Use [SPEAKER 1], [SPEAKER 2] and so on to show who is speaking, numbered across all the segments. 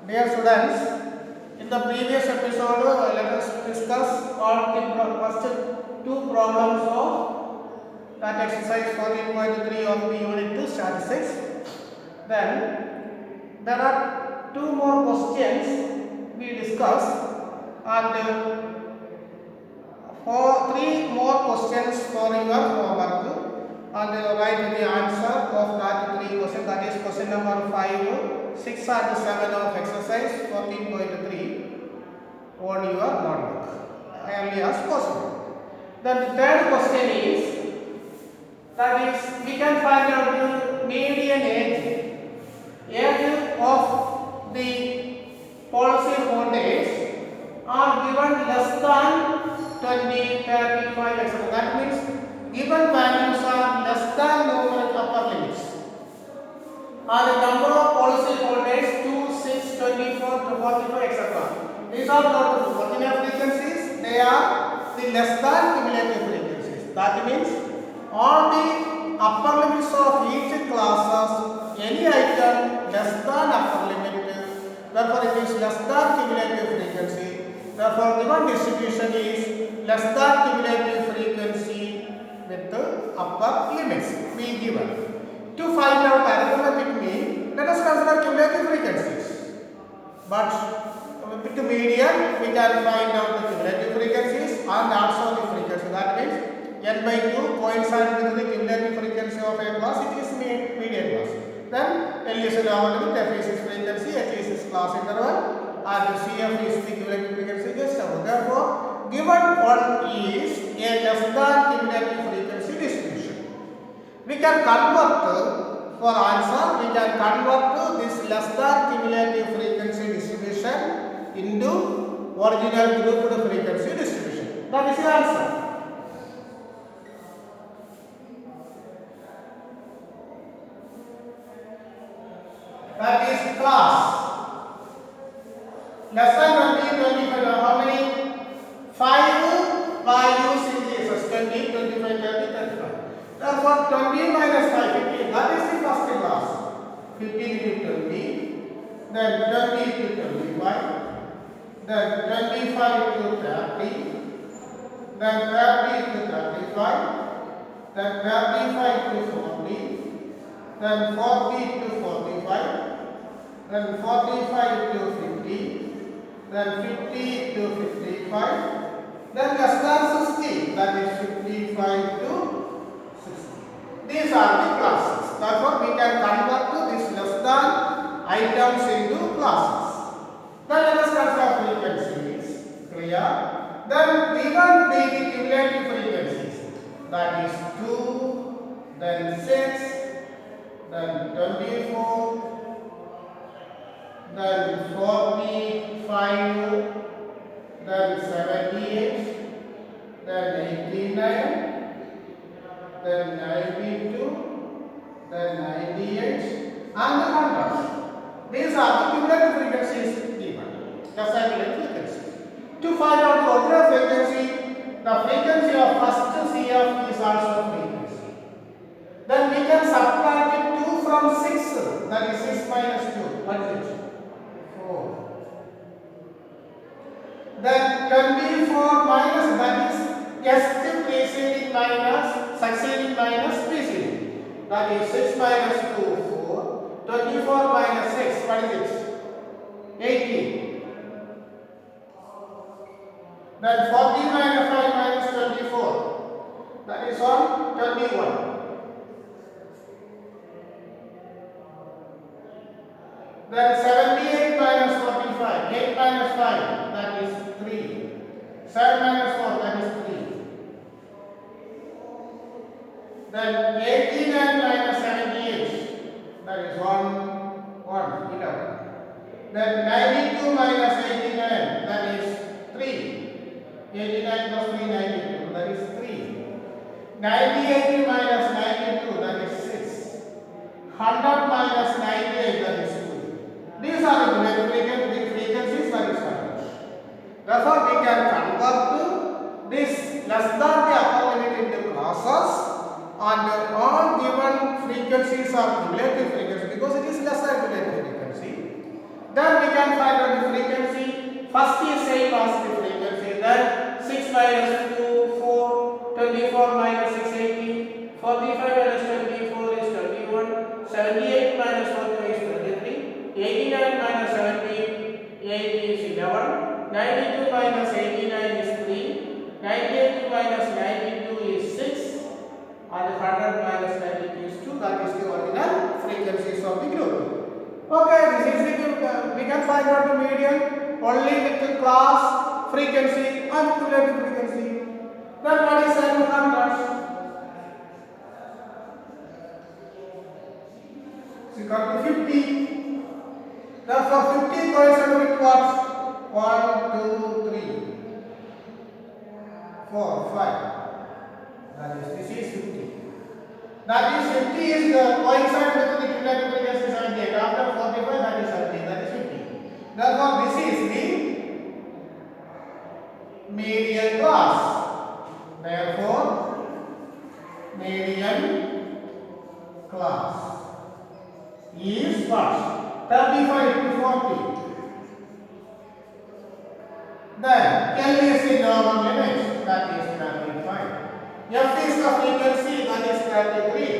[SPEAKER 1] Dear students, in the previous episode, let us discuss all the first two problems of that exercise 14.3 of the unit 2 statistics. Then there are two more questions we discussed, and for three more questions for your homework, and write the answer of that three questions. That is question number 5, 6 and 7 of exercise 14.3 on your notebook early as possible. Then the third question is, that is, we can find out the median age of the policy holders are given less than 20, 35, etc. That means given values are less than numeric upper limits. And the number of policy holders 2, 6, 24, 45, etc. These are not the ordinary frequencies, they are the less than cumulative frequencies. That means on the upper limits of each classes, any item less than upper limit, therefore it is less than cumulative frequency. Therefore given distribution is less than cumulative frequency with the upper limits be given. To find out arithmetic mean, let us consider cumulative frequencies. But with the median, we can find out the cumulative frequencies and also the frequency. That means n by 2 coincide with the cumulative frequency of a class, it is median class. Then L is logarithmic, F is its frequency, H is its class interval, and CF is the cumulative frequency just above. Therefore, given one is a less than cumulative frequency distribution. We can convert for answer, we can convert this less than cumulative frequency distribution into original grouped frequency distribution. That is the answer. That is class. Less than 20, 25, how many? 5 values in this, 20, 25, 30, 35. Therefore, 20 minus 5, 15. That is the first class. 15 into 20, then 20 to 25, then 25 to 30, then 30 to 35, then 35 to 40, then 40 to 45, then 45 to 50, then 50 to 55, then less than 60, that is 55 to 60. These are the classes. Therefore, we can convert this less than items into classes. Then let us consider frequencies. Clear? Then given the cumulative frequencies, that is 2, then 6, then 24, then 45, then 78, then 89, then 92, then 98, and the 100. These are the cumulative frequencies given. The cumulative frequencies. To find out the ordinal frequency, the frequency of first CF is also frequency. Then we can subtract 2 from 6. That is 6 minus 2. What is it? 4. Then 24 minus, that is just preceding minus succeeding minus preceding. That is 6 minus 2, 4. 24 minus 6, what is it? 18. Then 40 minus 5 minus 24. That is on 21. Then 78 minus 45. 8 minus 5, that is 3. 7 minus 4, that is 3. Then 89 minus 78, that is 1, 11. Then 92 minus 89, that is 3. 89 plus 3, 92, that is 3. 98 minus 92, that is 6. 100 minus 98, that is 2. These are the frequencies, that is 100. Therefore, we can convert this less than the upper limit into classes, and all given frequencies are cumulative frequency because it is less than cumulative frequency. Then we can can find out the frequency. First is same as the frequency. Then 6 minus 2, 4, 24 minus 6, 18, 45 minus 24 is 21, 78 minus 45 is 23, 89 minus 78 is 11, 92 minus 89 is 3, 98 minus 92 is 6, and 100 minus 92 is 2. That is the original frequencies of the group. Okay, this is the group. We can find out the median only with the class frequency and cumulative frequency. Then what is 700? Is equal to 50. Therefore, 50 coincident with what? 1, 2, 3, 4, 5. That is, this is 50. That is 50 is the coincident with the cumulative frequency 78. After 45, that is 70. That is 50. Therefore, this is the median class. Therefore, median class is what? 35 to 40. Then L is the normal limit, that is 35. F is the frequency, that is 33.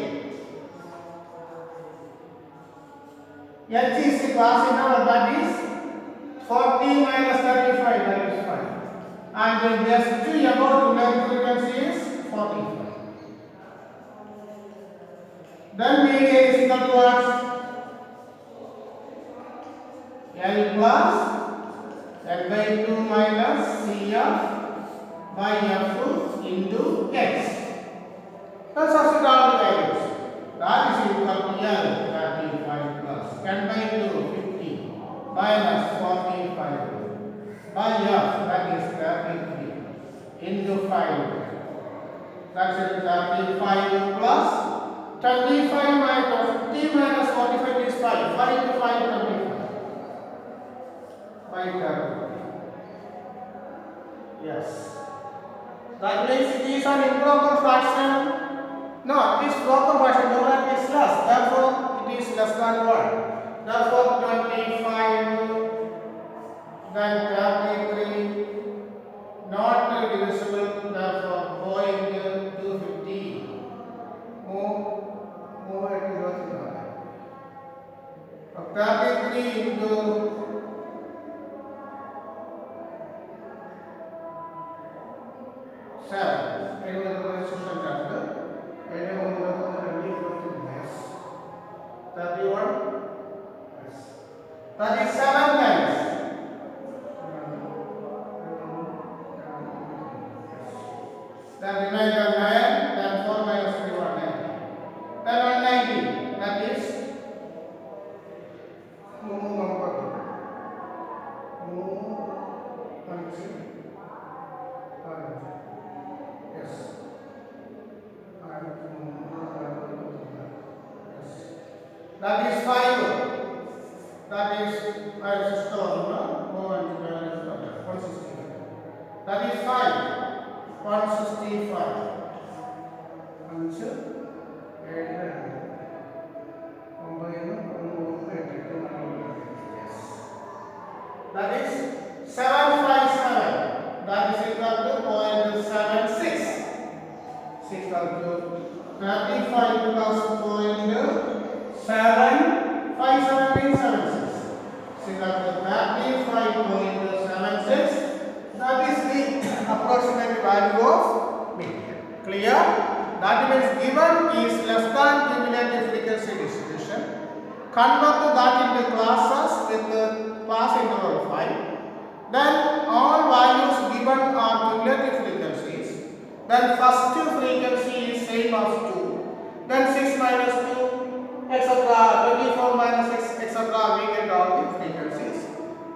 [SPEAKER 1] H is the class interval, that is 40 minus 35, that is 5. And the best about cumulative frequency is 45. Then median is equal to what? L plus L by 2 minus CF by F into X. Let's substitute all the values. That is equal to L 35 plus 10 by 2 50 minus 45 by F, that is 33 into 5. That's it, 35 plus 25 minus 50 minus 45 is 5. 5 into 5 is 25. 5 Yes. That means it is an improper fraction. No, it is proper fraction. Numerator is less. Therefore, it is less than 1. Therefore, 25, then 33, not divisible. Therefore, 250. More it is also 33 into 7. Anyway, system chapter. Anyway, 31. Yes. 37 times. Then remainder 9. Then 4 minus 3 190. Then 190. That is that is 5. That is stone, no? 165. That is 5. 165. Answer. Yes. That is 757. That is equal to 0.76. 6 equal to 35 plus 0.757 means 76. 6 equal to 35.76. That is the approximate value of median. Clear? That means given is less than cumulative frequency distribution. Convert that into classes with the class interval 5. Then all values given are cumulative frequencies. Then first frequency is same as 2. Then 6 minus 2, etc. 24 minus 6, etc. We get all the frequencies.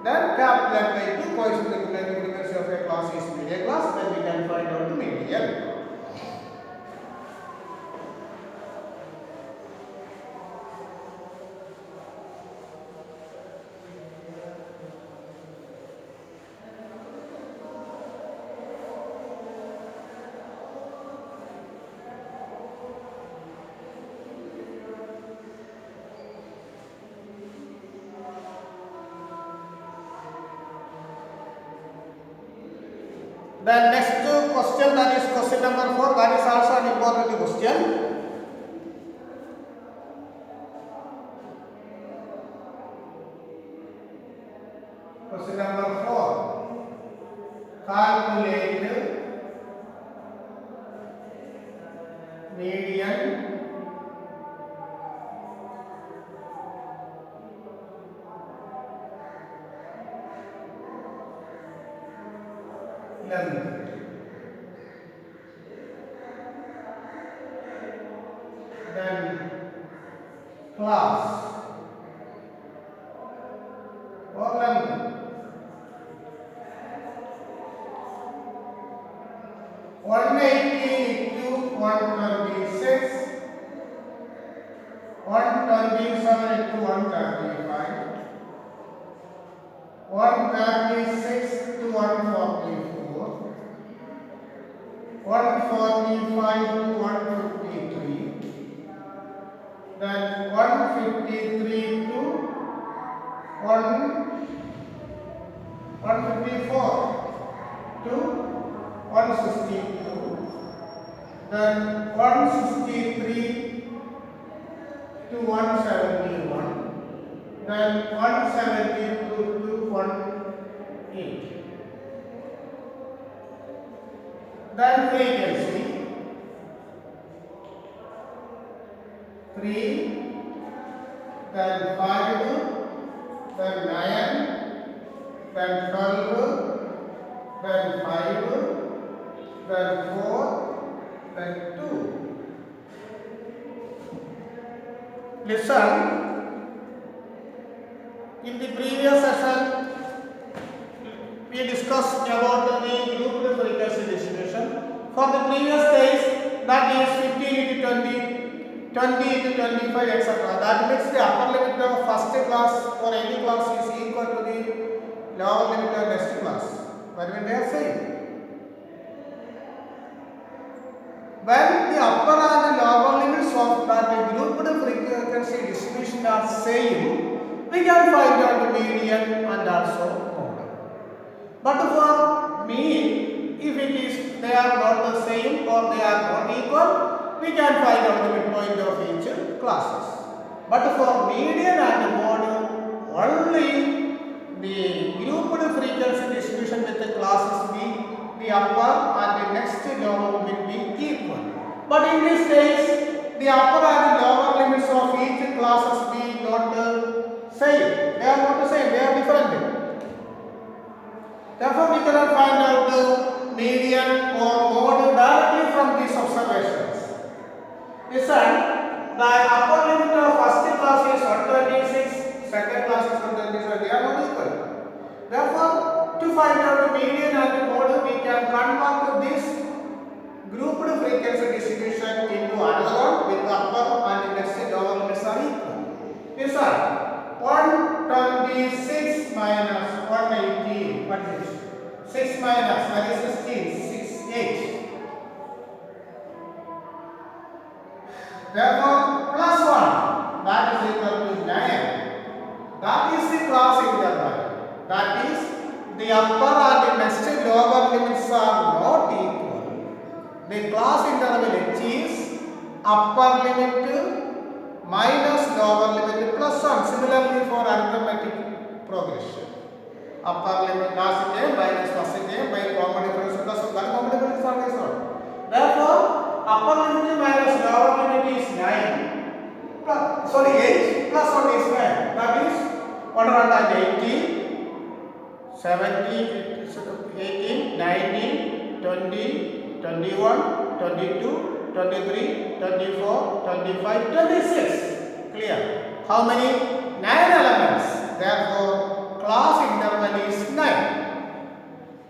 [SPEAKER 1] Then calculate by 2 coefficient the cumulative frequency of a class is median class. Then we can find out the median. Then next question, that is question number 4. That is also an important question. Question number 4. Calculate median length. Then class or length. One 180 to 126, 127 to 135, 136 to 144, 145 to 153, then 153 to 154 to 162, then 163 to 171, then 172 to 180. Then frequency 3, then 5, then 9, then 12, then 5, then 4, then 2. Listen, in the previous session we discussed about the grouped frequency distribution. For the previous days, that is 15 into 20, 20 into 25, etc. That means the upper limit of first class or any class is equal to the lower limit of next class. What will they say? When the upper and lower limits of that grouped frequency distribution are same, we can find out the median and also mode. But for mean, if it is they are not the same or they are not equal, we can find out the midpoint of each classes. But for median and mode, only the grouped frequency distribution with the classes be the upper and the next lower will be equal. But in this case, the upper and the lower limits of each classes be not same. They are not the same, they are different. Therefore, we cannot find out the median or mode directly from these observations. Listen, the upper limit of first class is 126, second class is 127, they are not equal. Therefore, to find out the median and the mode, we can convert this grouped frequency distribution into another one with upper and the next lower limits are equal. Listen, 126 minus 180, what is it? 6 minus, that is 16, 6, 8. Therefore, plus 1, that is equal to 9. That is the class interval. That is, the upper and the next lower limits are not equal. The class interval H is upper limit minus lower limit plus 1. Similarly for arithmetic progression. Upper limit last term minus first term by common difference plus 1. Common difference is always 1. Therefore, upper limit minus lower limit is 9. 8 plus 1 is 9. That is 180, 17, 18, 19, 20, 21, 22, 23, 24, 25, 26. Clear? How many? 9 elements. Therefore, class interval is 9.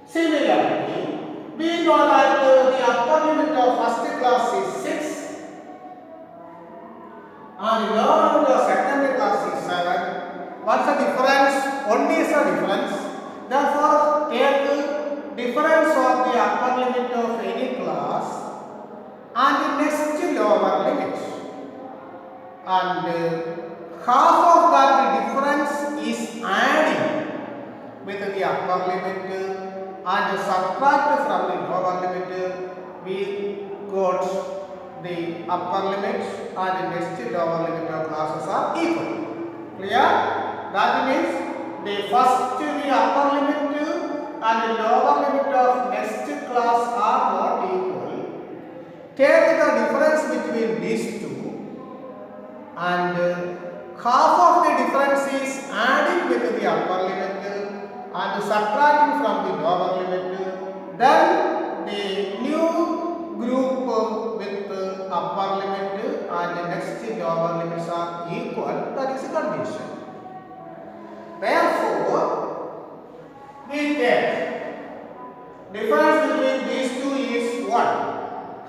[SPEAKER 1] Similarly, we know that the upper limit of first class is 6 and the lower limit of second class is 7. What's the difference? 1 is the difference. Therefore, take the difference of the upper limit of any class and the next lower limit. And half of that difference is adding with the upper limit and subtract from the lower limit, we got the upper limit and the next lower limit of classes are equal. Clear? That means the first the upper limit and the lower limit of next class are not equal. Take the difference between these two and half of the difference is adding with the upper limit and subtracting from the lower limit. Then the new group with upper limit and the next lower limits are equal. That is a condition. Therefore, we take difference between these two is 1.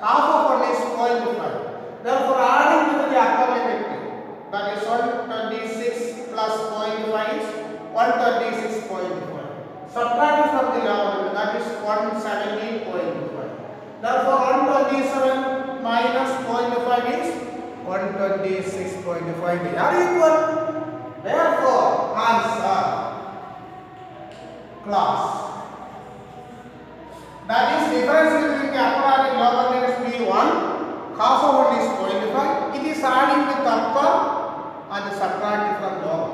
[SPEAKER 1] Half of 1 is 0.5. Therefore, adding with the upper limit, that is 126 plus 0.5 is 126.5. Subtracting from the lower limit, that is 117.5. Therefore, 127 minus 0.5 is 126.5. They are equal. Therefore, answer class. That is difference between the upper and lower limits be 1. Half of 1 is 0.5. It is adding with upper and subtracting from lower.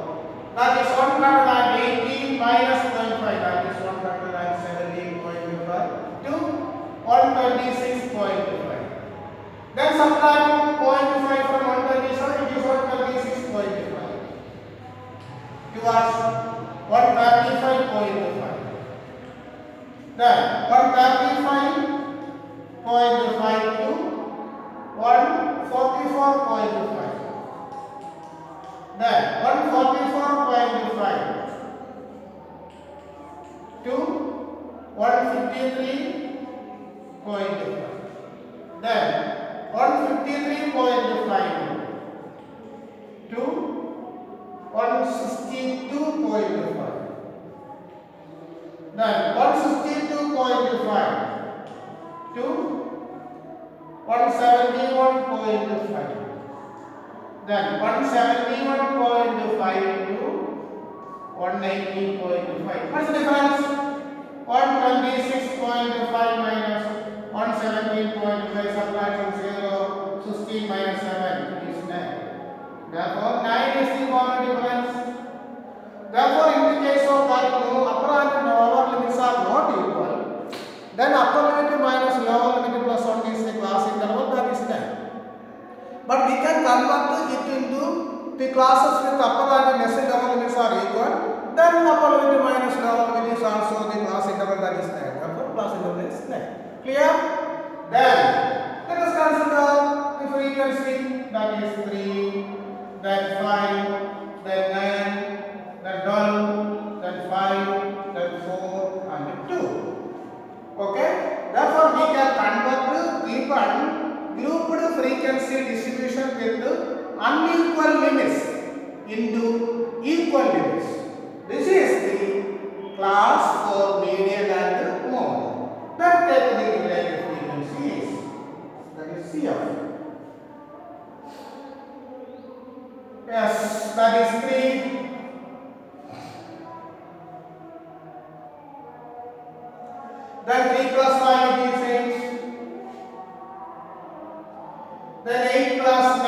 [SPEAKER 1] That is 118 minus 0.5. That is 117.5 to 126.5. Then subtract 0.5 from 127. It is 126.5. Towards 135.5. Then 135.5 to 144.5. Then 144.5 to 153.5. Then 153.5 to 162.5. Then 162.5 to 171.5. Then 171.5 to 180.5. What's the difference? 126.5 minus 117.5 subtraction 0. 16 minus 7 is 9. Therefore, 9 is the common difference. Therefore, in the case of that upper and lower limits are not equal, then upper limit minus lower limit plus 1 is the class interval, that is 9. But we can convert it into the classes with upper and next lower limits are equal, then upper limit minus lower limit is also the class interval, that is 9. Therefore, class interval is 9. Clear? Then, let us consider the frequency, that is 3, then 5, then 9, then 12, then 5, then 4 and 2. Okay? Therefore, we can convert given grouped frequency distribution with unequal limits into equal limits. This is the class for median and mode. Then take the related frequencies, that is CF. Yes, that is 3. Then 3 plus 5 is 8. Then 8 plus 9,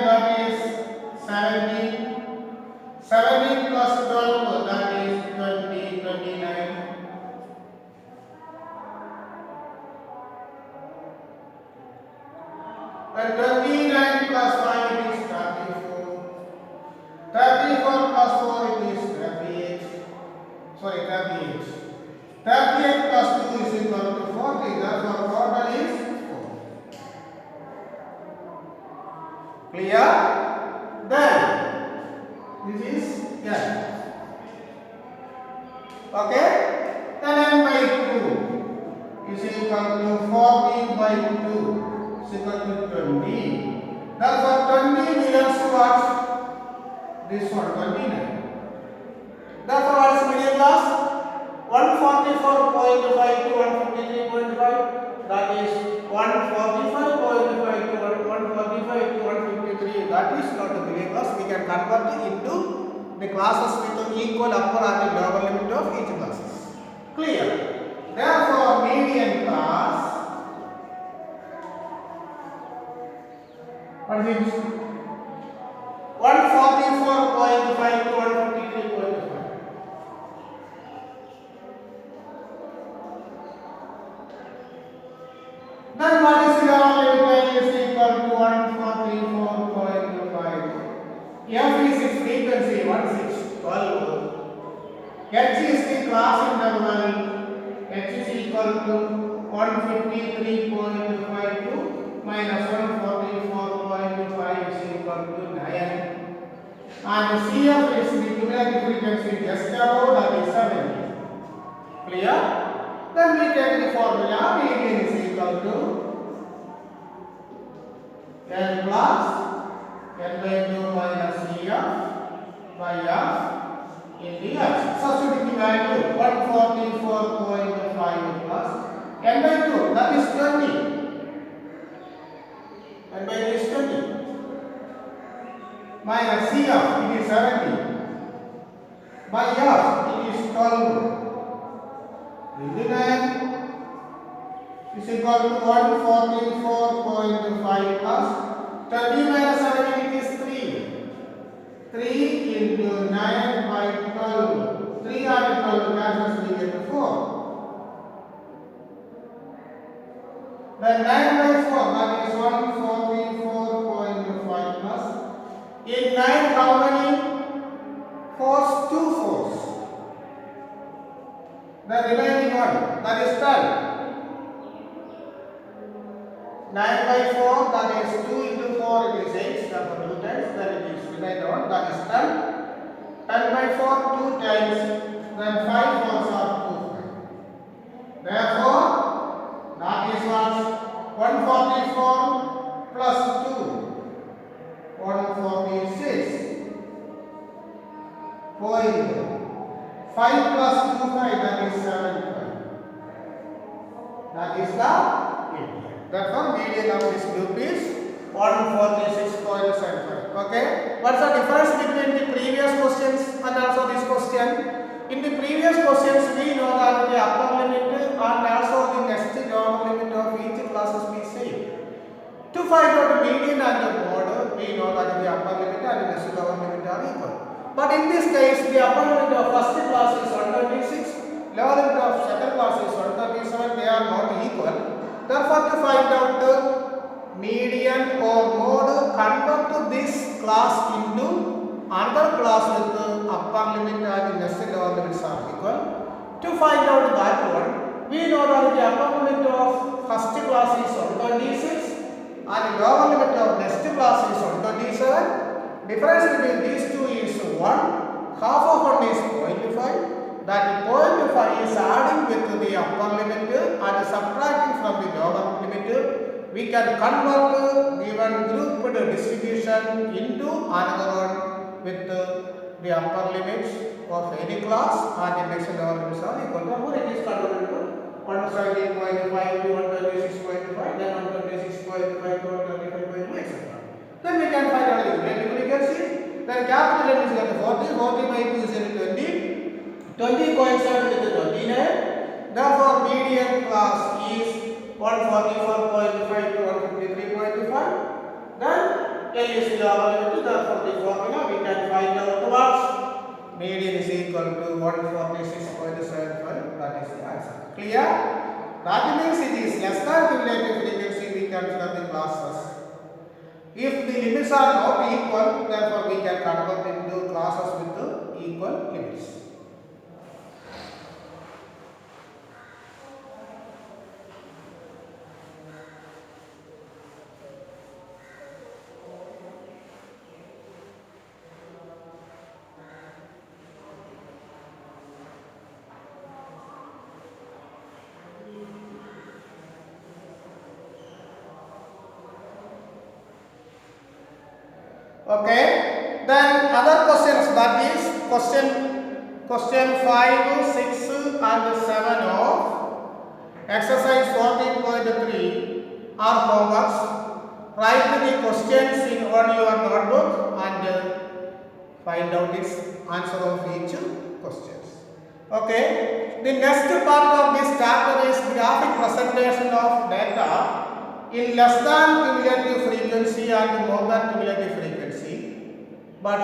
[SPEAKER 1] that is 17. 17 plus 12, that is 20, 29. Then 29 plus 5 is 34. 34 plus 4 it is 38. Sorry, 38. 38 plus 2 is equal to 40. Therefore, total is 4. Clear? Then, this is n. Okay? Then n by 2 is equal to 40 by 2 is equal to 20. Therefore, 20 belongs to what? This one, 29. Therefore, what is median class? 144.5 to 153.5. That is 145.5 to 145 to 153. That is not the median class. We can convert it into the classes with equal upper and lower limit of each classes. Clear? Then What is it? 144.5 to 153.5. Then what is the limit is equal to 144.5. F is its frequency, 12. H is the class interval. H is equal to 153.52 minus 144.5 is equal to 9. And CF is the cumulative frequency just above, that is 70. Clear? Then we take the formula. Median is equal to N plus N by 2 minus CF by F in the H. Substitute the value 144.5 plus N by 2, that is 20. N by 2 is 20. Minus CF, it is 70. By F, it is 12. Into 9 is equal to 144.5 plus 20 minus 70, it is 3. 3 into 9 by 12. 3 and 12 cancels, we get 4. Then 9 by 4, that is 144.5 plus. In 9, how many fours? 2 fours. The remaining one, that is 10. 9 by 4, that is 2 into 4, it is 8, therefore 2 times, then it is remaining one, that is 10. 10 by 4, 2 times, then 5 fours are 2. Therefore, that is what? 144 plus 2, 146. Point 5 plus 2, 5, that is 75. That is the median. Therefore, median of this group is 146.75. Okay. What's the difference between the previous questions and also this question? In the previous questions, we know that the upper limit and also the next lower limit of each class is be same. To find out the median and the mode, we know that the upper limit and the next lower limit are equal. But in this case, the upper limit of first class is 126, lower limit of second class is 137, they are not equal. Therefore, to find out the median or mode, convert to this class into another class with the upper limit and the next lower limits are equal. To find out that one, we know that the upper limit of first class is 126 and the lower limit of next class is 127. Difference between these two is 1. Half of 1 is 0.5. That 0.5 is adding with the upper limit and subtracting from the lower limit. We can convert given group distribution into another one with the upper limits of any class and the next lower limits are equal. Therefore, it is converted to 117.5 to 126.5, then 126.5 to 125.5, etc. Then we can find out the relative frequency. Then capital N is equal to 40, 40 by 2 is equal to 20, 20 coincides with the 29. Therefore, median class is 144.5 to 153.5. Then L is the lower limit, therefore the formula we can find out what median is equal to 146.75. That is the answer. Clear? That means it is less than cumulative frequency, we can consider the classes. If the limits are not equal, therefore we can convert into classes with the equal limits. Okay, then other questions, that is question 5, 6 and 7 of exercise 14.3 are homeworks. Write the questions on your notebook and find out its answer of each questions. Okay, the next part of this chapter is graphic presentation of data in less than cumulative frequency and more than cumulative frequency, but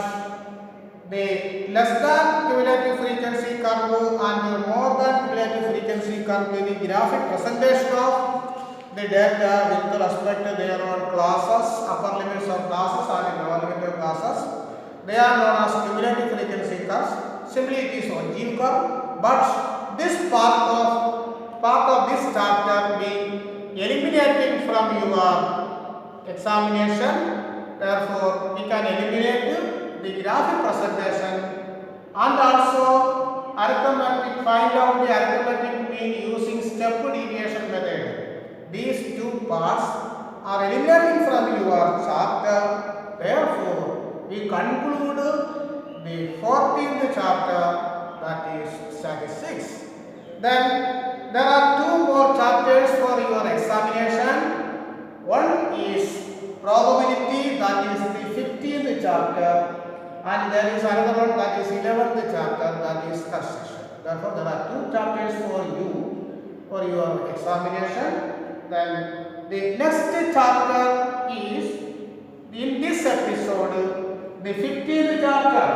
[SPEAKER 1] the less than cumulative frequency curve and more than cumulative frequency curve is the graphic presentation of the data with respect to their own classes, upper limits of classes and lower limit of classes. They are known as cumulative frequency curves. Simply it is ogive curve, but this part of this chapter be eliminating from your examination. Therefore, we can eliminate the graphic presentation and also arithmetic, find out the arithmetic mean using step deviation method. These two parts are eliminating from your chapter. Therefore, we conclude the 14th chapter, that is statistics. Then there are two more chapters for your examination. One is probability, that is the 15th chapter, and there is another one, that is 11th chapter, that is construction. Therefore, there are two chapters for you for your examination. Then the next chapter is in this episode, the 15th chapter,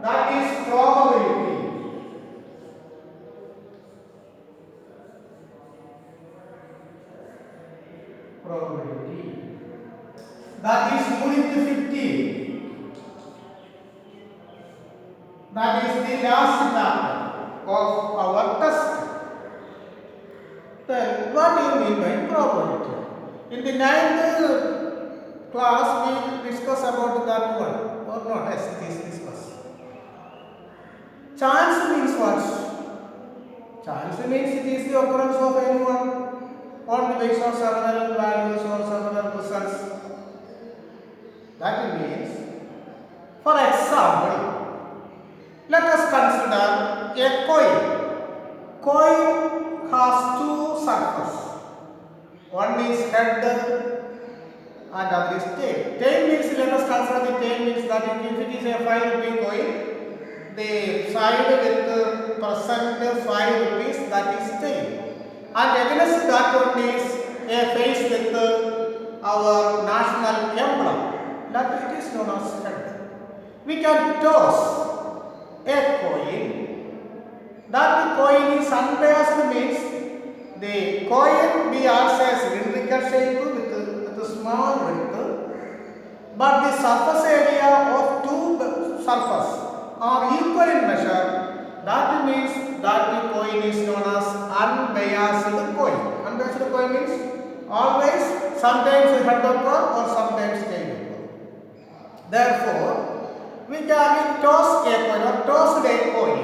[SPEAKER 1] that is probability. Probability. That is unit 15. That is the last chapter of our test. Then what do you mean by probability? In the 9th class we discuss about that one or not? Yes, it is discussed. Chance means what? Chance means it is the occurrence of anyone on the basis of several values or several results. That means, for example, let us consider a coin. Coin has two surfaces. One is head and other is tail. Tail means, let us consider the tail means that if it is a 5 rupee coin, the side with present 5 rupees, that is tail. And against that one is a face with our national emblem, that it is known as head. We can toss a coin. That the coin is unbiased means the coin be also a cylindrical shape with a small width, but the surface area of two surfaces are equal in measure. That means that the coin is known as unbiased coin. Unbiased coin means always sometimes head upward or sometimes tail upward. Therefore, we can toss a coin or tossed a coin,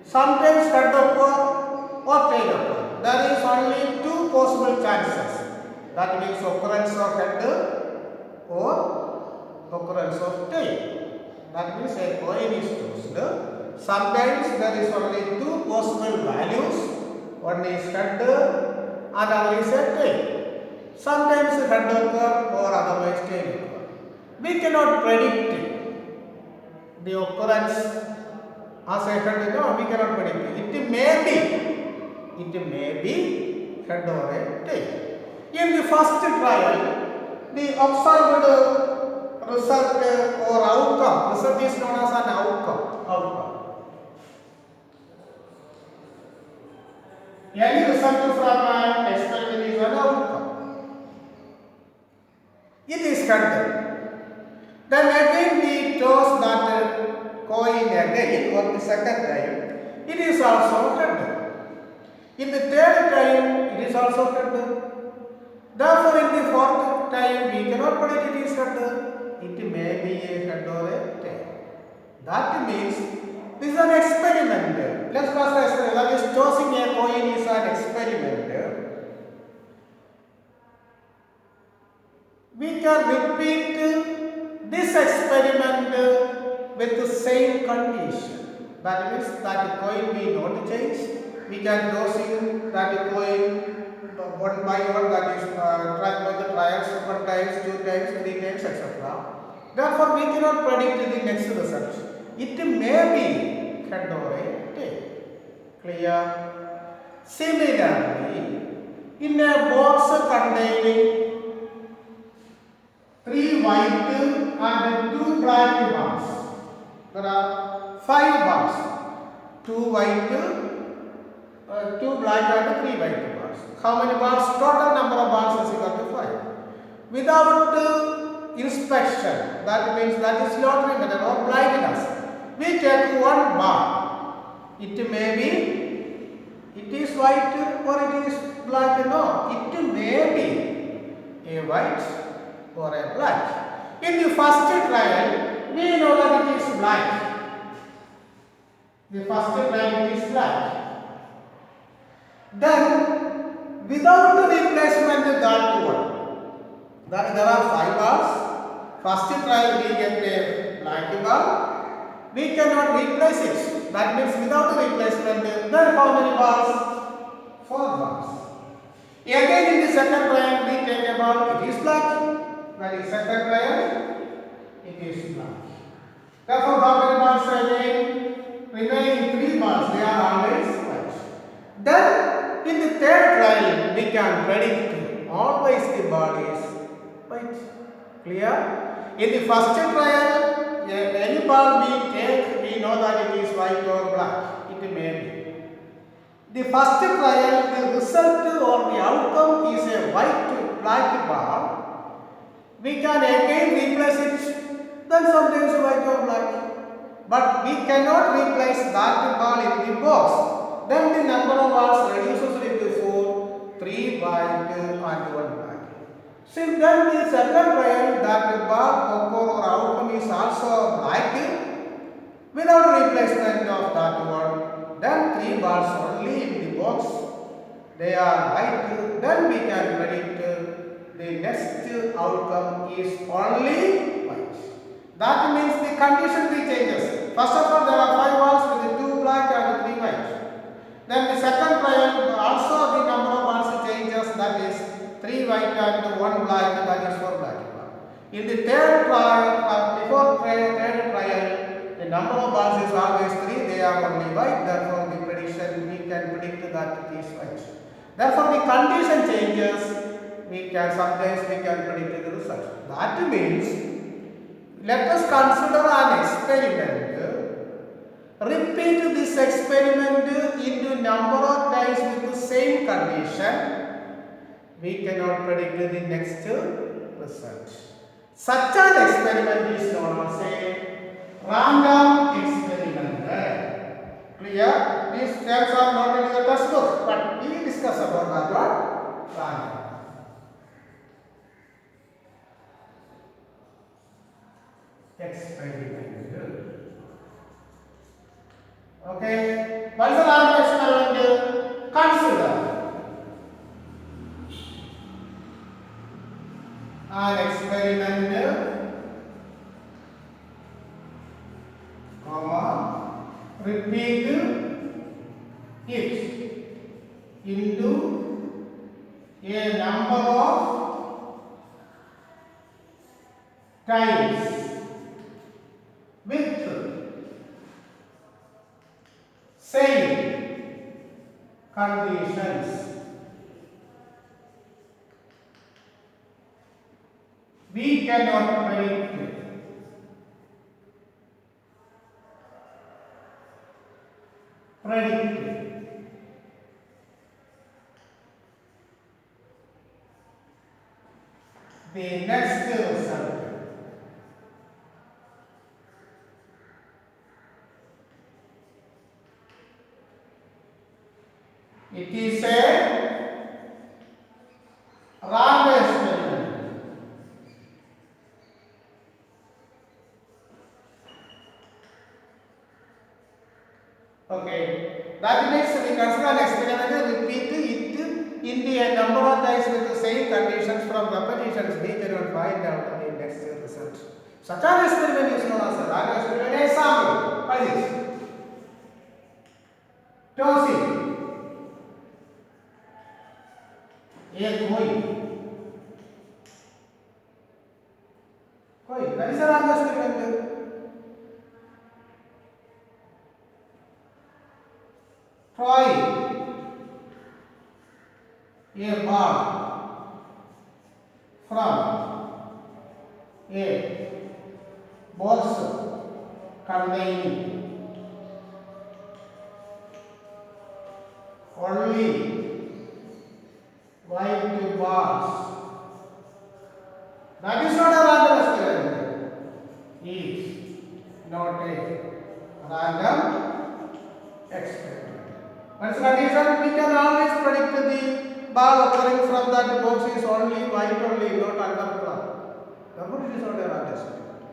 [SPEAKER 1] sometimes head upward or tail upward. There is only two possible chances. That means occurrence of head or occurrence of tail. That means a coin is tossed. Sometimes there is only two possible values. One is head and other is a tail. Sometimes head upward or otherwise tail upward. We cannot predict the occurrence as a head. No, we cannot predict it. It may be head or a tail. In the first trial, the observed result or outcome. Result is known as an outcome. Any result from an experiment is an outcome. It is head. Then again we toss that coin again for the second time. It is also head. In the third time, it is also head. Therefore, in the fourth time, we cannot predict it is head. It may be a head or a tail. That means this is an experiment. Let's pass the experiment. That is, tossing a coin is an experiment. We can repeat this experiment with the same condition. That means that the coin will not change. We can tossing that coin one by one, that is trials, one times, 2 times, 3 times, etc. Therefore, we cannot predict the next result. It may be head or a tail. Clear? Similarly, In a box containing 3 white and 2 black bars, there are 5 bars. 2 white, 2 black and 3 white bars. How many bars? Total number of bars is equal to 5. Without inspection, that means that is lottery method or blindness. We take 1 bar. It may be, it is white or it is black. No, it may be a white or a black. In the first trial, we know that it is black. The first trial it is black. Then, without the replacement that one, that there are 5 bars. First trial we get a black bar. We cannot replace it. That means without the replacement, then how many bars? 4 bars. Again in the second trial we take a bar, it is black. That is second trial, it is black. Therefore how many bars again? Remaining 3 bars, they are always white. Then in the third trial we can predict always the bar is white. Clear? In the first trial, any bar we take, we know that it is white or black. It may be. The first trial, the result or the outcome is a white black bar. We can again replace it, then sometimes white or black. But we cannot replace that bar in the box. Then the number of bars reduces into 4, 3 white and 1 black. Since then the second trial, that bar or outcome is also black without replacement of that one. Then 3 bars only in the box, they are white. Then we can predict the next outcome is only white. That means the condition will changes. First of all, there are 5 bars with 2 black and 3 white. Then the second trial also the number of bars changes, that is 3 white and 1 black, that is 4 black. In the third trial, before third trial, the number of bars is always 3, they are only white. Therefore the prediction, we can predict that it is white. Therefore the condition changes, sometimes we can predict the result. That means, let us consider an experiment. Repeat this experiment into number of times with the same condition. We cannot predict the next result. Such an experiment is known as a random experiment. Clear? These terms are not in the textbook, but we discuss about that one. Random experiment. Okay, what is the random experiment? Consider an experiment, repeat it into a number of times with same conditions. We cannot predict the next result. It is a random experiment. Okay, that means we consider an experiment, repeat it into a number of times with the same conditions. From repetitions, we cannot find out the next result. Such an experiment is known as a random experiment. Example, what is this? Tossing a coin. That is a random experiment. Try a ball from a box containing only white balls. That is not a random experiment. Is not a random experiment. What is the condition? We can always predict the ball occurring from that box is only white only, not other color. Therefore, it is not a random experiment.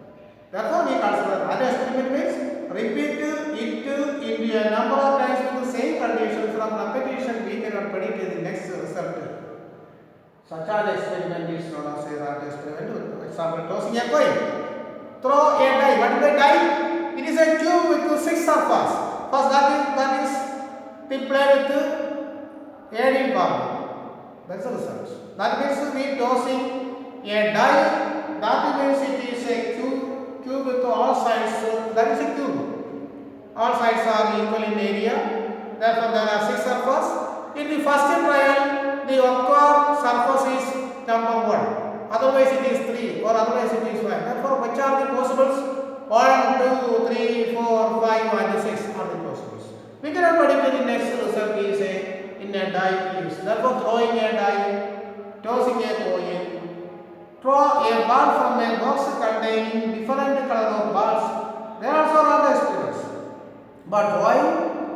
[SPEAKER 1] Therefore, we consider random experiment means repeat it into a number of times with the same condition. From repetition, we cannot predict the next result. Such an experiment is known as a random experiment. For example, tossing a coin. Throw a die. What is a die? It is a cube with 6 surfaces. First, that is we play with 18 ball. That's the result. That means we tossing a die. That means it is a cube with all sides. That is a cube. All sides are equal in area. Therefore, there are 6 surfaces. In the first trial, the occur surface is number 1. Otherwise, it is 3 or otherwise it is 5. Therefore, which are the possibles? 1, 2, 3, 4, 5 and 6 are the possibles. We cannot predict the next result is in a die use. Therefore, throwing a die, tossing a coin, throw a ball from a box containing different color of balls. There are also other experiments. But why?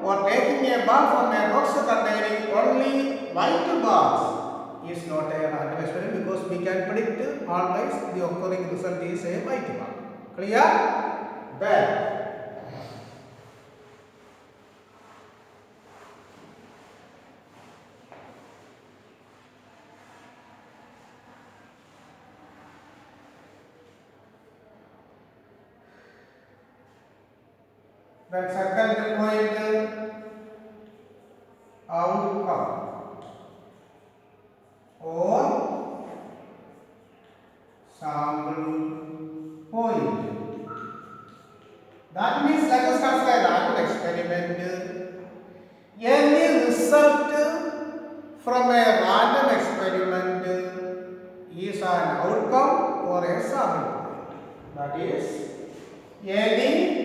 [SPEAKER 1] For taking a ball from a box containing only white balls is not a random experiment because we can predict always the occurring result is a white ball. Clear? Then second point, outcome or sample point. That means let us consider a random experiment. Any result from a random experiment is an outcome or a sample point. That is, any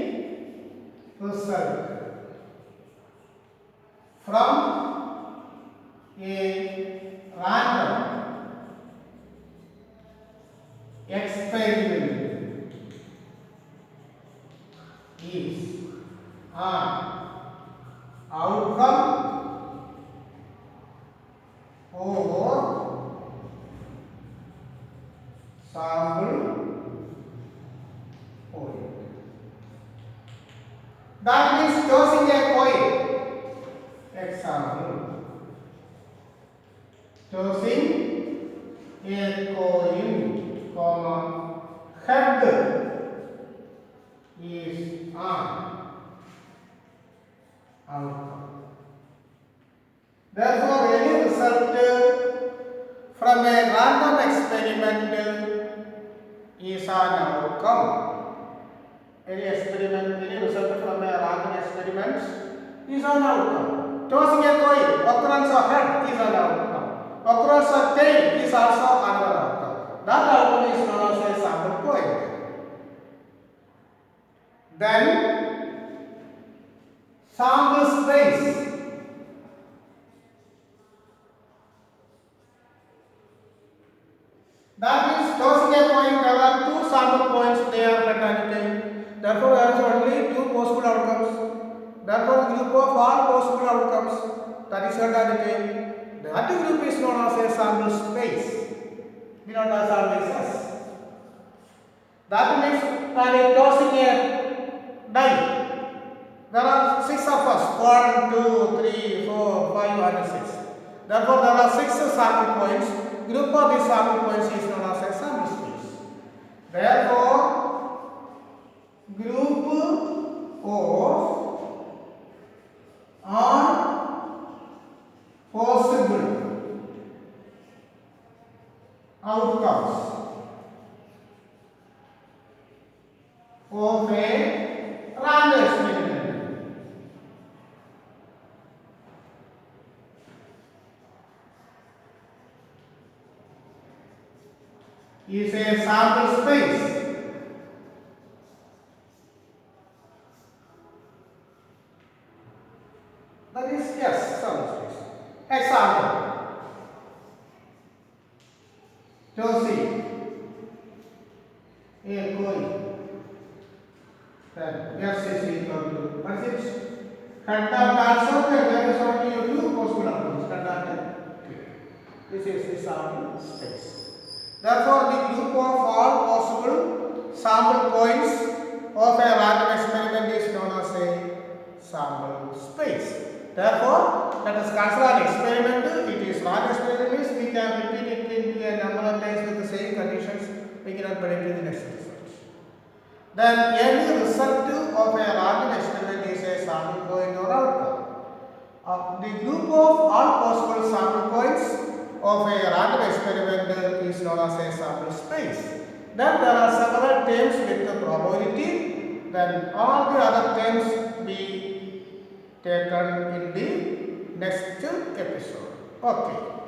[SPEAKER 1] result from a random experiment is an outcome or sample point. That means tossing a coin. Example, tossing a coin, head is an outcome. Therefore, any result from a random experiment is an outcome. Any experiment, any result from a random experiment is an outcome. Tossing a coin, occurrence of head is an outcome. Occurrence of tail is also another outcome. That outcome is known as a sample point. Then, sample space. That means tossing a coin, there are 2 sample points they are presented. Therefore, there is only 2 possible outcomes. Therefore, group of all possible outcomes, that is certainty. That group is known as a sample space. We know as always S. That means when tossing a die, there are 6 of us. 1, 2, 3, 4, 5 and 6. Therefore, there are 6 sample points. Group of these sample points is known as a sample space. Therefore, group of all possible outcomes of a random experiment. is a sample space. That is, yes, sample space. Example. Josie, a coin. Then yes is equal to, what is it? Contact also, there is only two possible outcomes. Contact. This is the sample space. Therefore, the group of all possible sample points of a random experiment is known as a sample space. Therefore, let us consider an experiment. It is random experiment means we can repeat it into a number of times with the same conditions. We cannot predict the next result. Then any result of a random experiment is a sample point or outcome. The group of all possible sample points of a random experiment is known as a sample space. Then there are several terms with the probability. Then all the other terms be taken in the next episode. Okay.